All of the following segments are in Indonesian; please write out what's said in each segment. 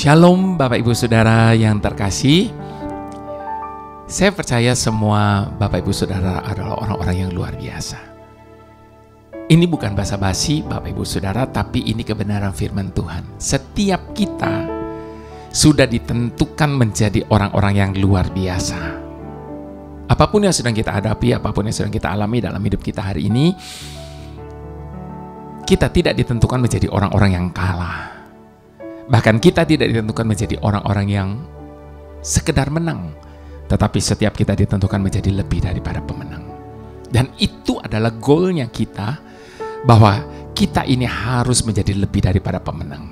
Shalom Bapak Ibu Saudara yang terkasih. Saya percaya semua Bapak Ibu Saudara adalah orang-orang yang luar biasa. Ini bukan basa-basi Bapak Ibu Saudara, tapi ini kebenaran firman Tuhan. Setiap kita sudah ditentukan menjadi orang-orang yang luar biasa. Apapun yang sedang kita hadapi, apapun yang sedang kita alami dalam hidup kita hari ini, kita tidak ditentukan menjadi orang-orang yang kalah. Bahkan kita tidak ditentukan menjadi orang-orang yang sekedar menang, tetapi setiap kita ditentukan menjadi lebih daripada pemenang. Dan itu adalah goalnya kita, bahwa kita ini harus menjadi lebih daripada pemenang.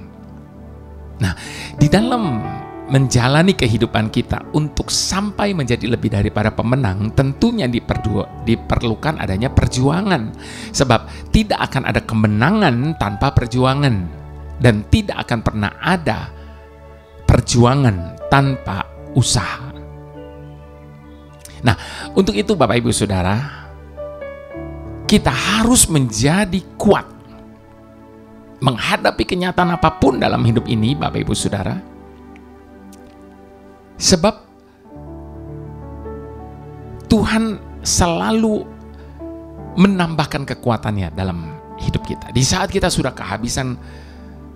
Nah, di dalam menjalani kehidupan kita untuk sampai menjadi lebih daripada pemenang, tentunya diperlukan adanya perjuangan. Sebab tidak akan ada kemenangan tanpa perjuangan. Dan tidak akan pernah ada perjuangan tanpa usaha. Nah, untuk itu Bapak Ibu Saudara, kita harus menjadi kuat menghadapi kenyataan apapun dalam hidup ini, Bapak Ibu Saudara. Sebab Tuhan selalu menambahkan kekuatannya dalam hidup kita. Di saat kita sudah kehabisan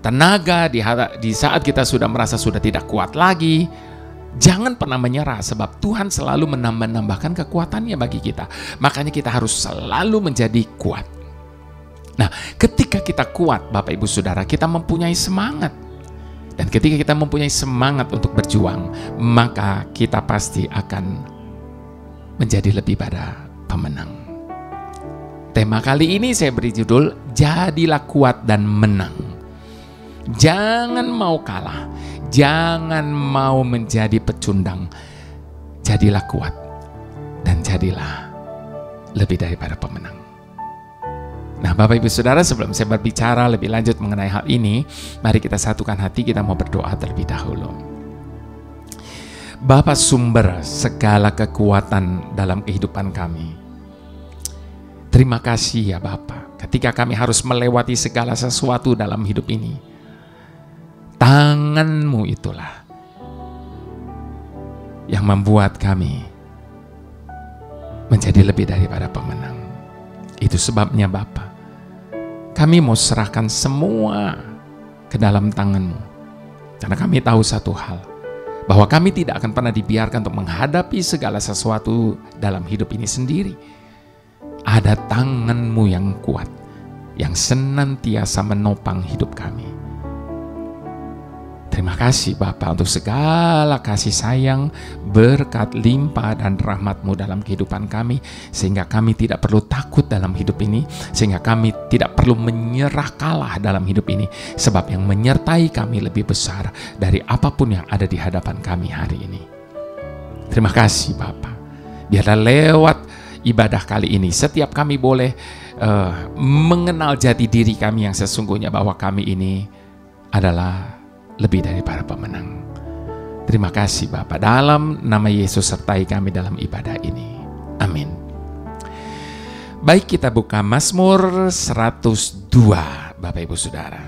tenaga, di saat kita sudah merasa sudah tidak kuat lagi, jangan pernah menyerah, sebab Tuhan selalu menambahkan kekuatannya bagi kita. Makanya kita harus selalu menjadi kuat. Nah, ketika kita kuat, Bapak Ibu Saudara, kita mempunyai semangat. Dan ketika kita mempunyai semangat untuk berjuang, maka kita pasti akan menjadi lebih pada pemenang. Tema kali ini saya beri judul, Jadilah Kuat dan Menang. Jangan mau kalah, jangan mau menjadi pecundang. Jadilah kuat dan jadilah lebih daripada pemenang. Nah, Bapak Ibu Saudara, sebelum saya berbicara lebih lanjut mengenai hal ini, mari kita satukan hati, kita mau berdoa terlebih dahulu. Bapa sumber segala kekuatan dalam kehidupan kami, terima kasih ya Bapa, ketika kami harus melewati segala sesuatu dalam hidup ini, tangan-Mu itulah yang membuat kami menjadi lebih daripada pemenang. Itu sebabnya Bapa, kami mau serahkan semua ke dalam tangan-Mu. Karena kami tahu satu hal, bahwa kami tidak akan pernah dibiarkan untuk menghadapi segala sesuatu dalam hidup ini sendiri. Ada tangan-Mu yang kuat, yang senantiasa menopang hidup kami. Terima kasih Bapa untuk segala kasih sayang, berkat, limpah, dan rahmat-Mu dalam kehidupan kami, sehingga kami tidak perlu takut dalam hidup ini, sehingga kami tidak perlu menyerah kalah dalam hidup ini, sebab yang menyertai kami lebih besar dari apapun yang ada di hadapan kami hari ini. Terima kasih Bapa. Biarlah lewat ibadah kali ini, setiap kami boleh mengenal jati diri kami yang sesungguhnya, bahwa kami ini adalah lebih daripada pemenang. Terima kasih Bapa, dalam nama Yesus sertai kami dalam ibadah ini. Amin. Baik, kita buka Mazmur 102 Bapak Ibu Saudara.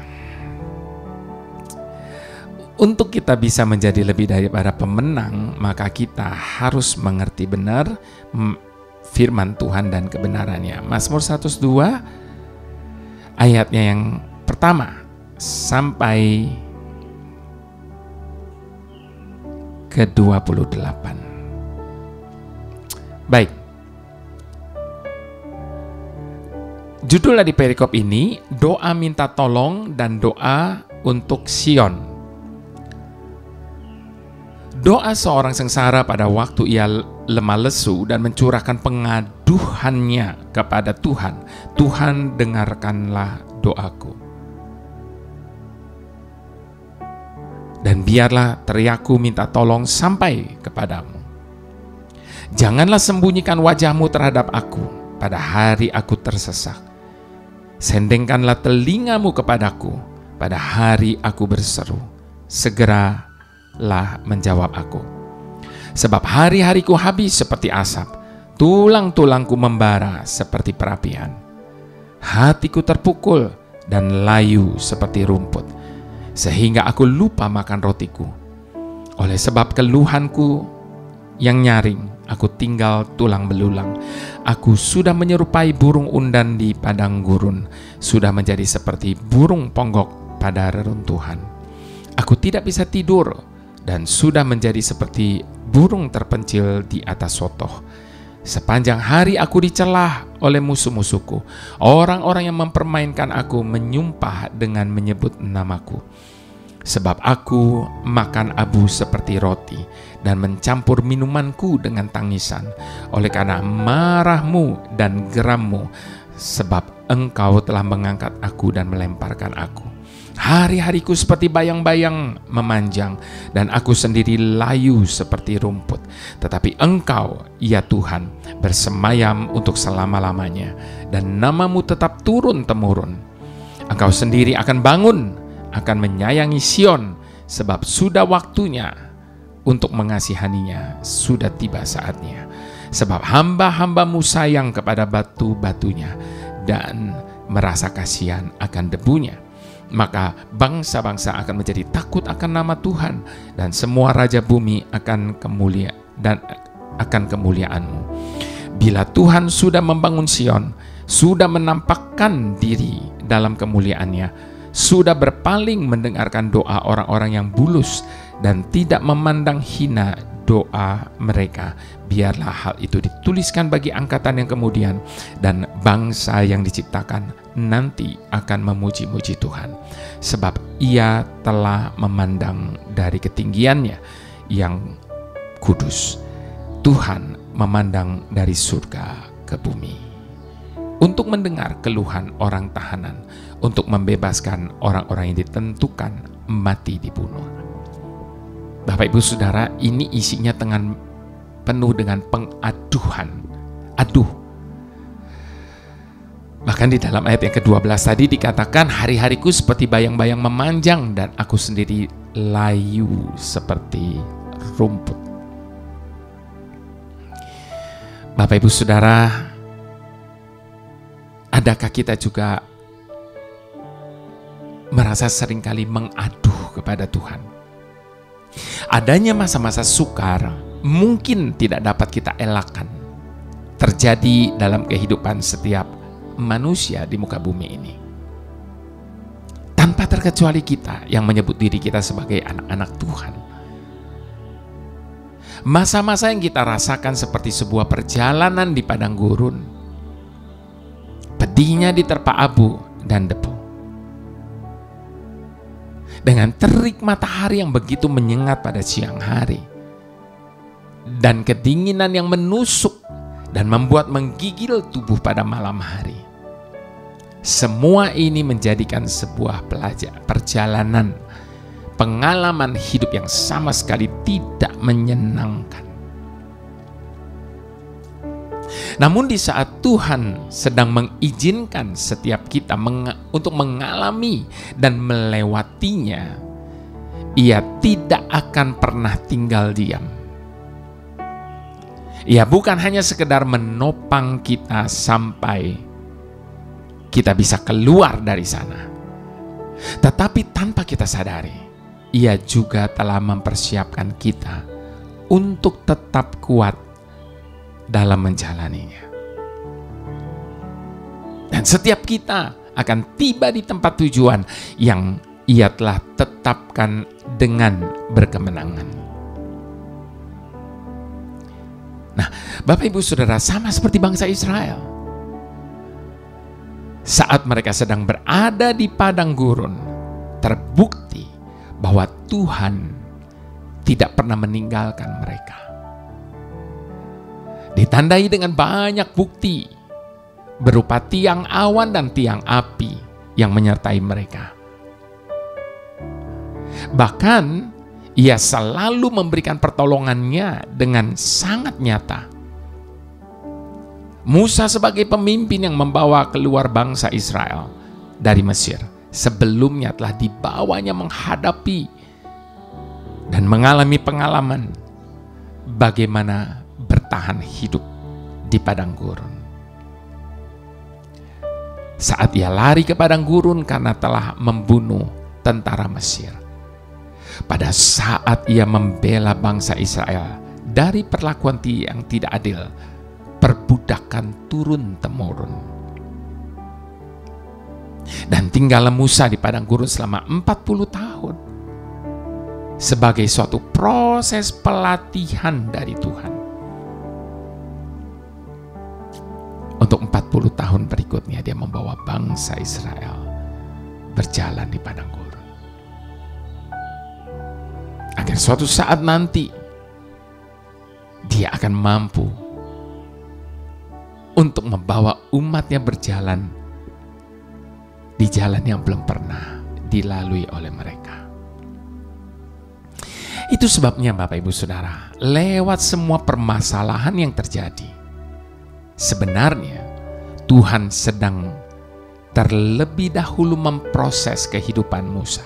Untuk kita bisa menjadi lebih daripada pemenang, maka kita harus mengerti benar firman Tuhan dan kebenarannya. Mazmur 102 ayatnya yang pertama sampai ke-28. Baik. Judul dari perikop ini, doa minta tolong dan doa untuk Sion. Doa seorang sengsara pada waktu ia lemah lesu dan mencurahkan pengaduhannya kepada Tuhan. Tuhan, dengarkanlah doaku. Dan biarlah teriakku minta tolong sampai kepadamu. Janganlah sembunyikan wajah-Mu terhadap aku pada hari aku tersesak. Sendengkanlah telinga-Mu kepadaku pada hari aku berseru. Segeralah menjawab aku. Sebab hari-hariku habis seperti asap, tulang-tulangku membara seperti perapian. Hatiku terpukul dan layu seperti rumput. sehingga aku lupa makan rotiku. Oleh sebab keluhanku yang nyaring, aku tinggal tulang belulang. Aku sudah menyerupai burung undan di padang gurun, sudah menjadi seperti burung ponggok pada reruntuhan. Aku tidak bisa tidur, dan sudah menjadi seperti burung terpencil di atas sotoh. Sepanjang hari aku dicelah oleh musuh-musuhku. Orang-orang yang mempermainkan aku menyumpah dengan menyebut namaku. Sebab aku makan abu seperti roti dan mencampur minumanku dengan tangisan. Oleh karena marahmu dan gerammu, sebab engkau telah mengangkat aku dan melemparkan aku. Hari-hariku seperti bayang-bayang memanjang, dan aku sendiri layu seperti rumput. Tetapi engkau, ya Tuhan, bersemayam untuk selama-lamanya, dan namamu tetap turun-temurun. Engkau sendiri akan bangun, akan menyayangi Sion, sebab sudah waktunya untuk mengasihaninya, sudah tiba saatnya. Sebab hamba-hambamu sayang kepada batu-batunya, dan merasa kasihan akan debunya. Maka bangsa-bangsa akan menjadi takut akan nama Tuhan, dan semua raja bumi akan kemuliaanmu. Bila Tuhan sudah membangun Sion, sudah menampakkan diri dalam kemuliaannya, sudah berpaling mendengarkan doa orang-orang yang bulus dan tidak memandang hina doa mereka, biarlah hal itu dituliskan bagi angkatan yang kemudian, dan bangsa yang diciptakan nanti akan memuji-muji Tuhan, sebab Ia telah memandang dari ketinggiannya yang kudus. Tuhan memandang dari surga ke bumi untuk mendengar keluhan orang tahanan, untuk membebaskan orang-orang yang ditentukan mati dibunuh. Bapak Ibu Saudara, ini isinya penuh dengan pengaduhan. Aduh. Bahkan di dalam ayat yang ke-12 tadi dikatakan, hari-hariku seperti bayang-bayang memanjang, dan aku sendiri layu seperti rumput. Bapak Ibu Saudara, adakah kita juga merasa seringkali mengaduh kepada Tuhan? Adanya masa-masa sukar mungkin tidak dapat kita elakkan, terjadi dalam kehidupan setiap manusia di muka bumi ini. Tanpa terkecuali kita yang menyebut diri kita sebagai anak-anak Tuhan. Masa-masa yang kita rasakan seperti sebuah perjalanan di padang gurun. Pedihnya diterpa abu dan debu. Dengan terik matahari yang begitu menyengat pada siang hari, dan kedinginan yang menusuk dan membuat menggigil tubuh pada malam hari. Semua ini menjadikan sebuah perjalanan, pengalaman hidup yang sama sekali tidak menyenangkan. Namun di saat Tuhan sedang mengizinkan setiap kita untuk mengalami dan melewatinya, Ia tidak akan pernah tinggal diam. Ia bukan hanya sekedar menopang kita sampai kita bisa keluar dari sana, tetapi tanpa kita sadari, Ia juga telah mempersiapkan kita untuk tetap kuat dalam menjalaninya. Dan setiap kita akan tiba di tempat tujuan yang Ia telah tetapkan dengan berkemenangan. Nah, Bapak Ibu Saudara, sama seperti bangsa Israel. Saat mereka sedang berada di padang gurun, terbukti bahwa Tuhan tidak pernah meninggalkan mereka. Ditandai dengan banyak bukti berupa tiang awan dan tiang api yang menyertai mereka. Bahkan Ia selalu memberikan pertolongannya dengan sangat nyata. Musa sebagai pemimpin yang membawa keluar bangsa Israel dari Mesir, sebelumnya telah dibawanya menghadapi dan mengalami pengalaman bagaimana bertahan hidup di padang gurun. Saat ia lari ke padang gurun karena telah membunuh tentara Mesir. Pada saat ia membela bangsa Israel dari perlakuan yang tidak adil, perbudakan turun-temurun. Dan tinggallah Musa di padang gurun selama 40 tahun sebagai suatu proses pelatihan dari Tuhan. Untuk 40 tahun berikutnya dia membawa bangsa Israel berjalan di padang gurun. Agar suatu saat nanti dia akan mampu untuk membawa umatnya berjalan di jalan yang belum pernah dilalui oleh mereka. Itu sebabnya Bapak Ibu Saudara, lewat semua permasalahan yang terjadi, sebenarnya Tuhan sedang terlebih dahulu memproses kehidupan Musa.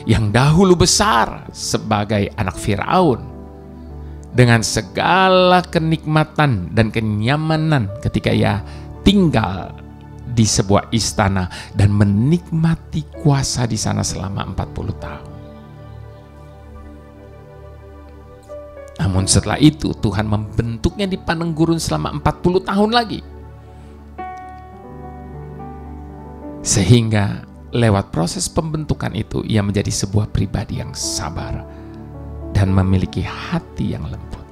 Yang dahulu besar sebagai anak Firaun, dengan segala kenikmatan dan kenyamanan ketika ia tinggal di sebuah istana dan menikmati kuasa di sana selama 40 tahun. Namun setelah itu Tuhan membentuknya di padang gurun selama 40 tahun lagi. Sehingga lewat proses pembentukan itu ia menjadi sebuah pribadi yang sabar dan memiliki hati yang lembut.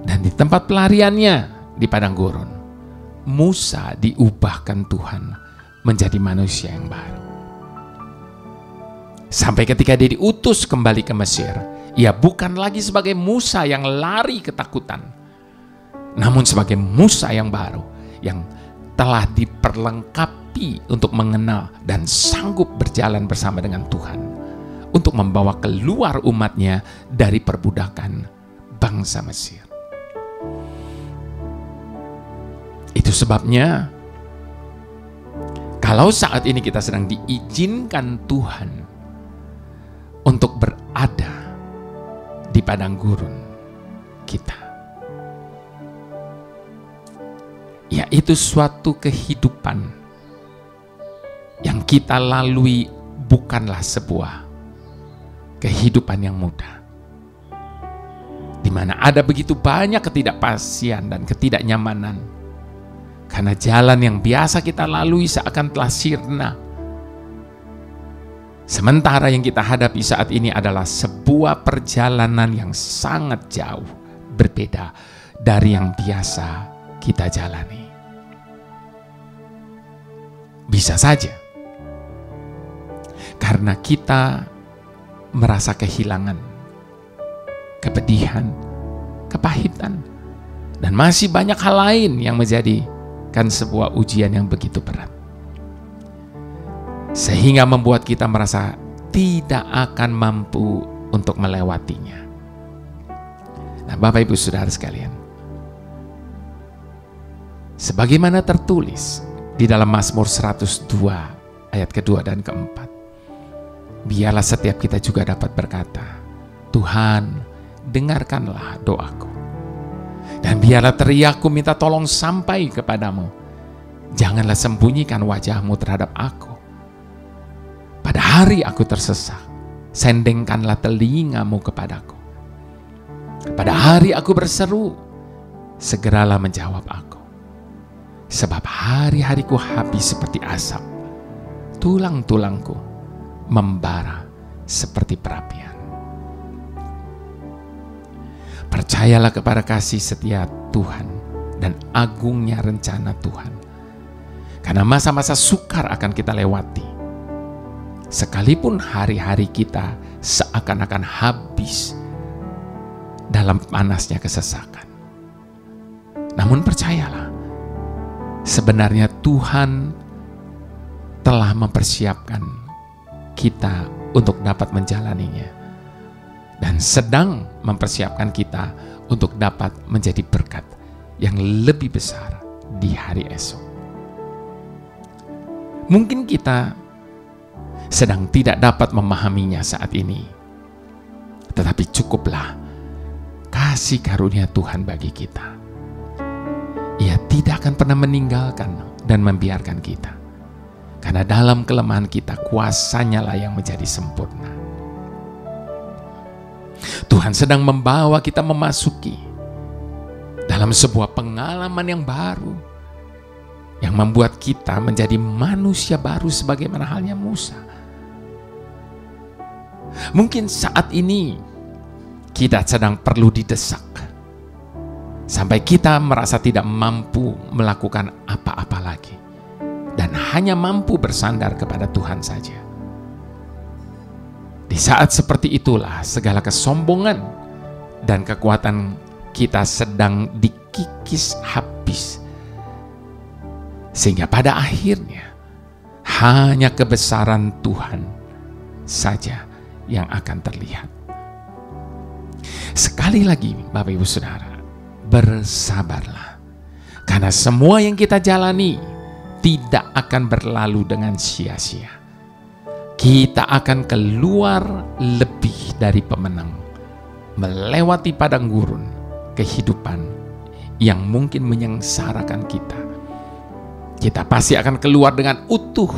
Dan di tempat pelariannya di padang gurun, Musa diubahkan Tuhan menjadi manusia yang baru. Sampai ketika dia diutus kembali ke Mesir, ia bukan lagi sebagai Musa yang lari ketakutan, namun sebagai Musa yang baru, yang telah diperlengkapi untuk mengenal dan sanggup berjalan bersama dengan Tuhan, untuk membawa keluar umatnya dari perbudakan bangsa Mesir. Itu sebabnya, kalau saat ini kita sedang diizinkan Tuhan untuk berada di padang gurun kita, yaitu suatu kehidupan yang kita lalui bukanlah sebuah kehidupan yang mudah, di mana ada begitu banyak ketidakpastian dan ketidaknyamanan, karena jalan yang biasa kita lalui seakan telah sirna. Sementara yang kita hadapi saat ini adalah sebuah perjalanan yang sangat jauh berbeda dari yang biasa kita jalani. Bisa saja karena kita merasa kehilangan, kepedihan, kepahitan, dan masih banyak hal lain yang menjadikan sebuah ujian yang begitu berat, sehingga membuat kita merasa tidak akan mampu untuk melewatinya. Nah, Bapak Ibu Saudara sekalian, sebagaimana tertulis di dalam Mazmur 102 ayat kedua dan keempat, biarlah setiap kita juga dapat berkata, Tuhan, dengarkanlah doaku, dan biarlah teriakku minta tolong sampai kepadamu. Janganlah sembunyikan wajahmu terhadap aku. Pada hari aku tersesat, sendengkanlah telingamu kepadaku. Pada hari aku berseru, segeralah menjawab aku. Sebab hari-hariku habis seperti asap, tulang-tulangku membara seperti perapian. Percayalah kepada kasih setia Tuhan dan agungnya rencana Tuhan, karena masa-masa sukar akan kita lewati. Sekalipun hari-hari kita seakan-akan habis dalam panasnya kesesakan, namun percayalah, sebenarnya Tuhan telah mempersiapkan kita untuk dapat menjalaninya, dan sedang mempersiapkan kita untuk dapat menjadi berkat yang lebih besar di hari esok. Mungkin kita sedang tidak dapat memahaminya saat ini, tetapi cukuplah kasih karunia Tuhan bagi kita. Ia tidak akan pernah meninggalkan dan membiarkan kita. Karena dalam kelemahan kita, kuasa-Nya lah yang menjadi sempurna. Tuhan sedang membawa kita memasuki dalam sebuah pengalaman yang baru, yang membuat kita menjadi manusia baru sebagaimana halnya Musa. Mungkin saat ini kita sedang perlu didesak, sampai kita merasa tidak mampu melakukan apa-apa lagi, dan hanya mampu bersandar kepada Tuhan saja. Di saat seperti itulah segala kesombongan dan kekuatan kita sedang dikikis habis, sehingga pada akhirnya hanya kebesaran Tuhan saja yang akan terlihat. Sekali lagi Bapak Ibu Saudara, bersabarlah, karena semua yang kita jalani tidak akan berlalu dengan sia-sia. Kita akan keluar lebih dari pemenang, melewati padang gurun kehidupan yang mungkin menyengsarakan kita. Kita pasti akan keluar dengan utuh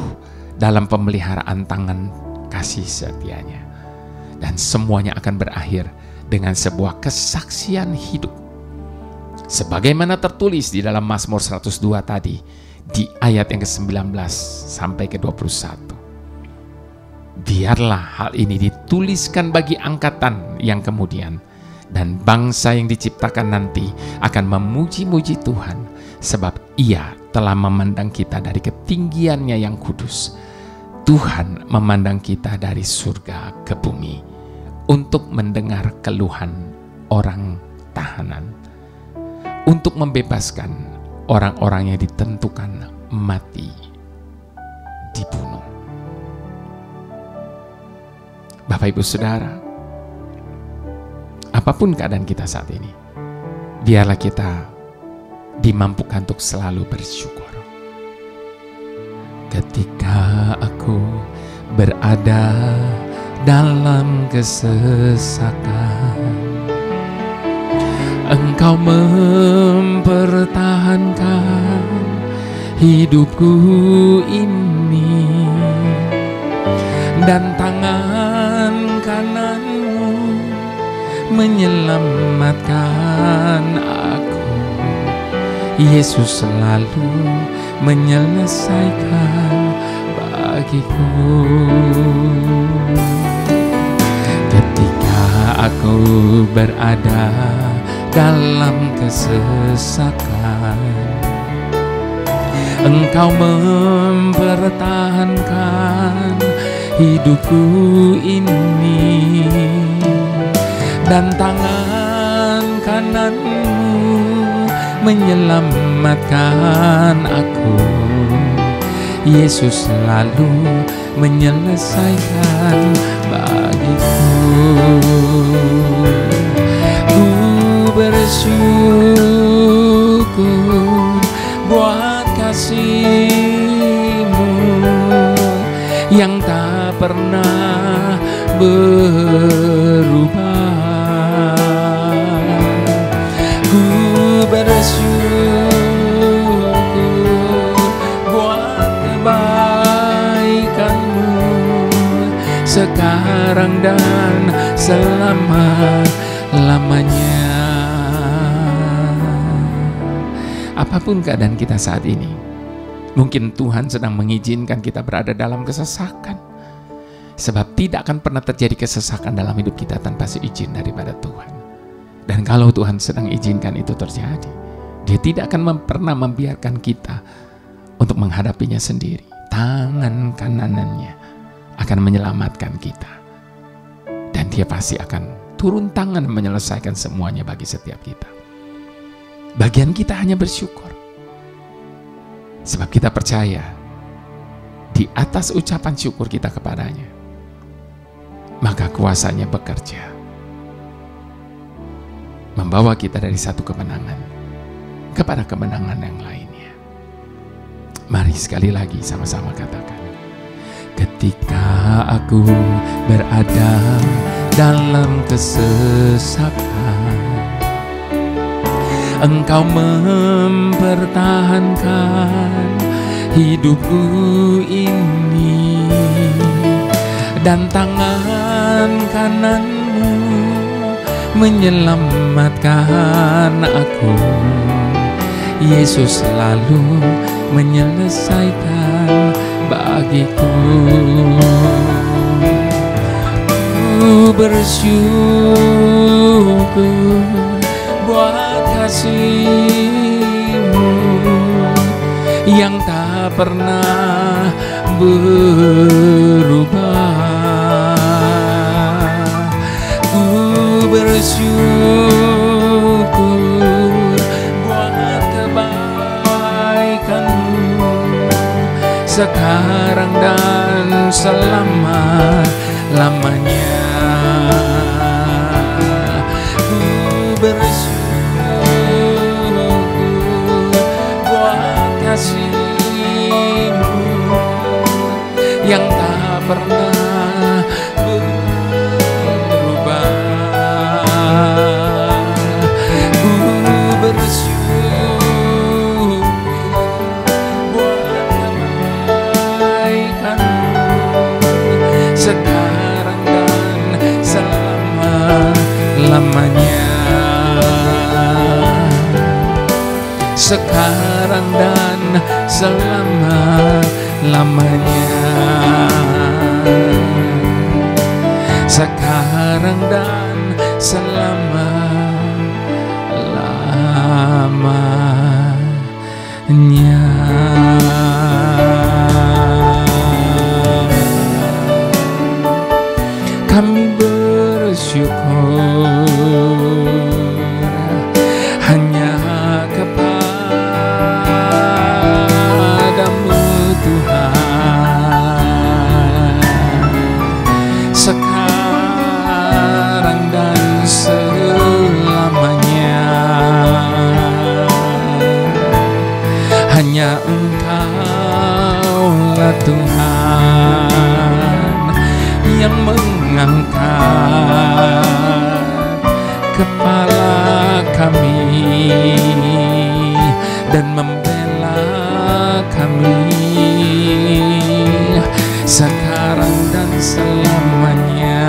dalam pemeliharaan tangan kasih setia-Nya, dan semuanya akan berakhir dengan sebuah kesaksian hidup, sebagaimana tertulis di dalam Mazmur 102 tadi, di ayat yang ke-19 sampai ke-21. Biarlah hal ini dituliskan bagi angkatan yang kemudian, dan bangsa yang diciptakan nanti akan memuji-muji Tuhan, sebab Ia telah memandang kita dari ketinggiannya yang kudus. Tuhan memandang kita dari surga ke bumi untuk mendengar keluhan orang tahanan, untuk membebaskan orang-orang yang ditentukan mati dibunuh. Bapak Ibu Saudara, apapun keadaan kita saat ini, biarlah kita dimampukan untuk selalu bersyukur. Ketika aku berada dalam kesesakan, Engkau mempertahankan hidupku ini, dan tangan kananmu menyelamatkan aku. Yesus selalu menyelesaikan bagiku. Ketika aku berada dalam kesesakan, Engkau mempertahankan hidupku ini, dan tangan kananmu menyelamatkan aku. Yesus selalu menyelesaikan bagiku. Ku bersyukur buat kasih-Mu yang tak pernah berubah. Ku bersyukur buat kebaikan-Mu sekarang dan selama-lamanya. Apapun keadaan kita saat ini, mungkin Tuhan sedang mengizinkan kita berada dalam kesesakan, sebab tidak akan pernah terjadi kesesakan dalam hidup kita tanpa seizin daripada Tuhan. Dan kalau Tuhan sedang izinkan itu terjadi, Dia tidak akan pernah membiarkan kita untuk menghadapinya sendiri. Tangan kanannya akan menyelamatkan kita, dan Dia pasti akan turun tangan menyelesaikan semuanya bagi setiap kita. Bagian kita hanya bersyukur, sebab kita percaya di atas ucapan syukur kita kepadanya, maka kuasa-Nya bekerja, membawa kita dari satu kemenangan kepada kemenangan yang lainnya. Mari sekali lagi sama-sama katakan, ketika aku berada dalam kesesakan, Engkau mempertahankan hidupku ini, dan tangan kananmu menyelamatkan aku. Yesus selalu menyelesaikan bagiku. Ku bersyukur buat kasih-Mu yang tak pernah berubah. Ku bersyukur buat kebaikan-Mu sekarang dan selama-lamanya. Ku bersyukur buat kasih-Mu yang tak pernah berubah. Ku bersyukur buat kebaikan-Mu sekarang dan selama-lamanya. Sekarang dan selama-lamanya. Sekarang dan selama-lamanya. Kami bersyukur hanya kepada-Mu Tuhan, sekarang dan selamanya. Hanya Engkau-Lah Tuhan yang mengangkat kepala kami dan membela kami sekarang dan selamanya.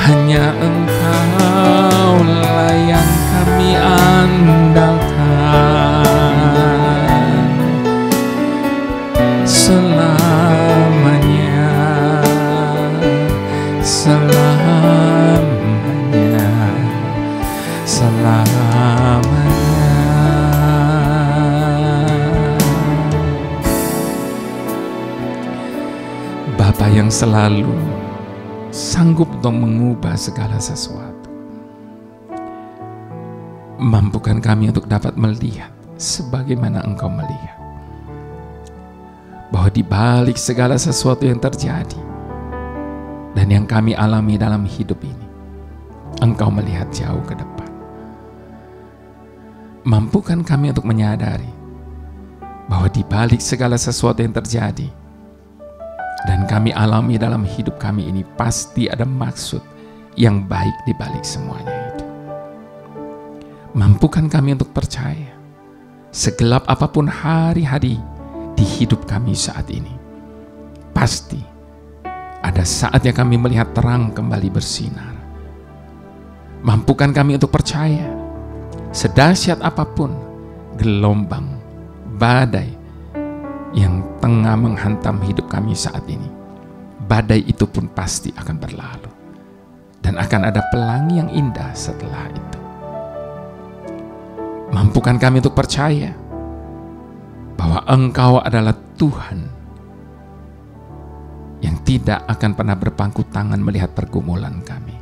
Hanya Engkau-Lah yang kami andalkan selamanya, selamanya, selamanya. Bapa yang selalu sanggup untuk mengubah segala sesuatu, mampukan kami untuk dapat melihat sebagaimana Engkau melihat, bahwa di balik segala sesuatu yang terjadi dan yang kami alami dalam hidup ini, Engkau melihat jauh ke depan. Mampukan kami untuk menyadari bahwa di balik segala sesuatu yang terjadi dan kami alami dalam hidup kami ini, pasti ada maksud yang baik di balik semuanya itu. Mampukan kami untuk percaya, segelap apapun hari-hari di hidup kami saat ini, pasti ada saatnya kami melihat terang kembali bersinar. Mampukan kami untuk percaya, sedahsyat apapun gelombang, badai yang tengah menghantam hidup kami saat ini, badai itu pun pasti akan berlalu dan akan ada pelangi yang indah setelah itu. Mampukan kami untuk percaya bahwa Engkau adalah Tuhan yang tidak akan pernah berpangku tangan melihat pergumulan kami.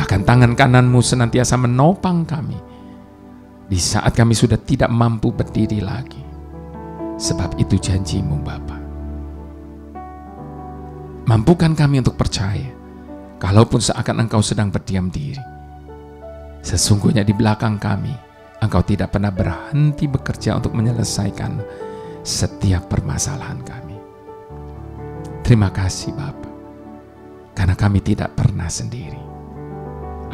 Bahkan tangan kanan-Mu senantiasa menopang kami di saat kami sudah tidak mampu berdiri lagi. Sebab itu janji-Mu Bapa. Mampukan kami untuk percaya, kalaupun seakan Engkau sedang berdiam diri, sesungguhnya di belakang kami, Engkau tidak pernah berhenti bekerja untuk menyelesaikan setiap permasalahan kami. Terima kasih Bapa. Karena kami tidak pernah sendiri.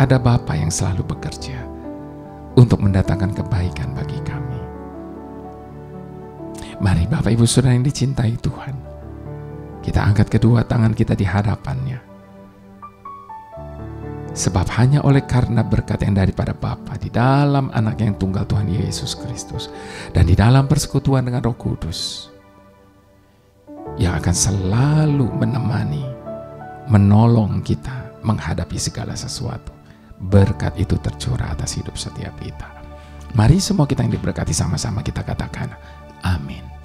Ada Bapa yang selalu bekerja untuk mendatangkan kebaikan bagi kami. Mari Bapak Ibu Saudara yang dicintai Tuhan, kita angkat kedua tangan kita di hadapannya. Sebab hanya oleh karena berkat yang daripada Bapa di dalam anak yang tunggal Tuhan Yesus Kristus dan di dalam persekutuan dengan Roh Kudus yang akan selalu menemani, menolong kita menghadapi segala sesuatu. Berkat itu tercurah atas hidup setiap kita. Mari semua kita yang diberkati sama-sama kita katakan amin.